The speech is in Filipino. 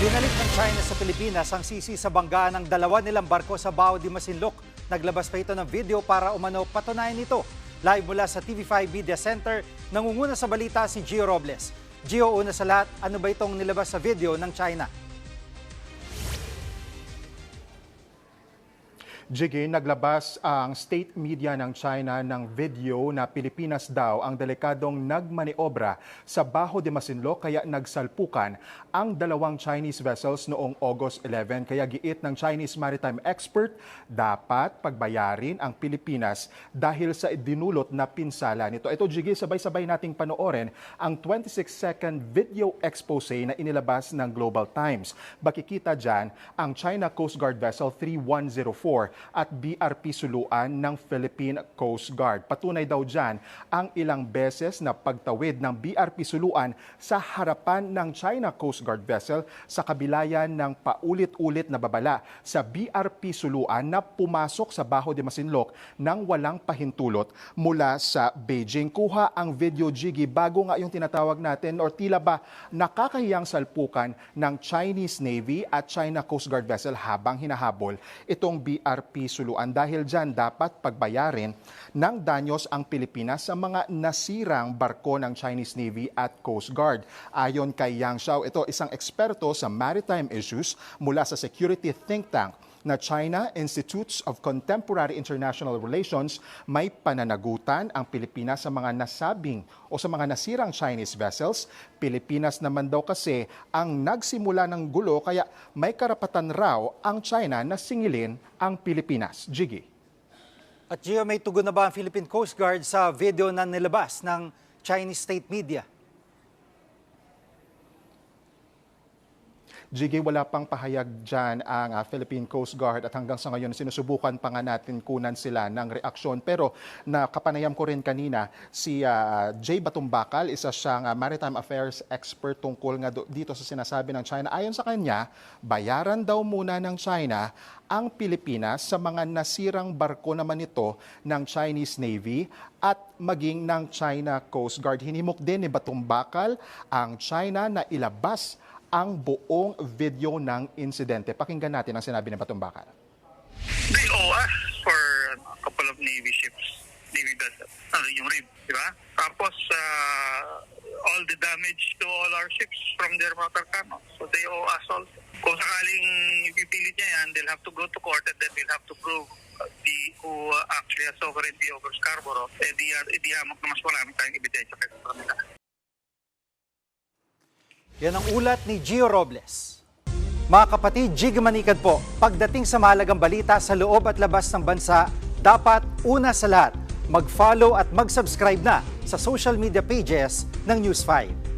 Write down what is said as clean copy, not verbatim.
Binalik ng China sa Pilipinas ang sisi sa banggaan ng dalawa nilang barko sa Bao de Masinloc. Naglabas pa ito ng video para umano patunayan ito. Live mula sa TV5 Media Center, nangunguna sa balita si Gio Robles. Gio, una sa lahat, ano ba itong nilabas sa video ng China? Jiggy, naglabas ang state media ng China ng video na Pilipinas daw ang delikadong nagmaniobra sa Baho de Masinloc kaya nagsalpukan ang dalawang Chinese vessels noong August 11. Kaya giit ng Chinese maritime expert, dapat pagbayarin ang Pilipinas dahil sa dinulot na pinsala nito. Ito, Jiggy, sabay-sabay nating panoorin ang 26-second video expose na inilabas ng Global Times. Bakikita dyan ang China Coast Guard Vessel 3104 at BRP Suluan ng Philippine Coast Guard. Patunay daw dyan ang ilang beses na pagtawid ng BRP Suluan sa harapan ng China Coast Guard vessel sa kabilayan ng paulit-ulit na babala sa BRP Suluan na pumasok sa Baho de Masinloc nang walang pahintulot mula sa Beijing. Kuha ang video, Jiggy, bago nga yung tinatawag natin or tila ba nakakahiyang salpukan ng Chinese Navy at China Coast Guard vessel habang hinahabol itong BRP Suluan. Dahil dyan dapat pagbayarin ng danyos ang Pilipinas sa mga nasirang barko ng Chinese Navy at Coast Guard. Ayon kay Yang Xiao, ito isang eksperto sa maritime issues mula sa security think tank na China Institutes of Contemporary International Relations, may pananagutan ang Pilipinas sa mga nasabing o sa mga nasirang Chinese vessels. Pilipinas naman daw kasi ang nagsimula ng gulo kaya may karapatan raw ang China na singilin ang Pilipinas. Jiggy. At Gio, may tugon na ba ang Philippine Coast Guard sa video na nilabas ng Chinese state media? Jiggy, wala pang pahayag dyan ang Philippine Coast Guard at hanggang sa ngayon sinusubukan pa nga natin kunan sila ng reaksyon. Pero nakapanayam ko rin kanina si Jay Batumbakal, isa siyang maritime affairs expert tungkol nga dito sa sinasabi ng China. Ayon sa kanya, bayaran daw muna ng China ang Pilipinas sa mga nasirang barko naman ito ng Chinese Navy at maging ng China Coast Guard. Hinimok din ni Batumbakal ang China na ilabas ang buong video ng insidente. Pakinggan natin ang sinabi ni Batumbakal. They owe us for a couple of Navy ships, Navy vessels. Yung RIB, di ba? Tapos, all the damage to all our ships from their motor cannons. So they owe us also. Kung sakaling ipipilit niya yan, they'll have to go to court and then they'll have to prove who actually has sovereignty over Scarborough. Di hamak na mas marami tayong ebidensya kaysa sa kanila. Yan ang ulat ni Gio Robles. Mga kapatid, Jig Manikad po, pagdating sa mahalagang balita sa loob at labas ng bansa, dapat una sa lahat, mag-follow at mag-subscribe na sa social media pages ng News 5.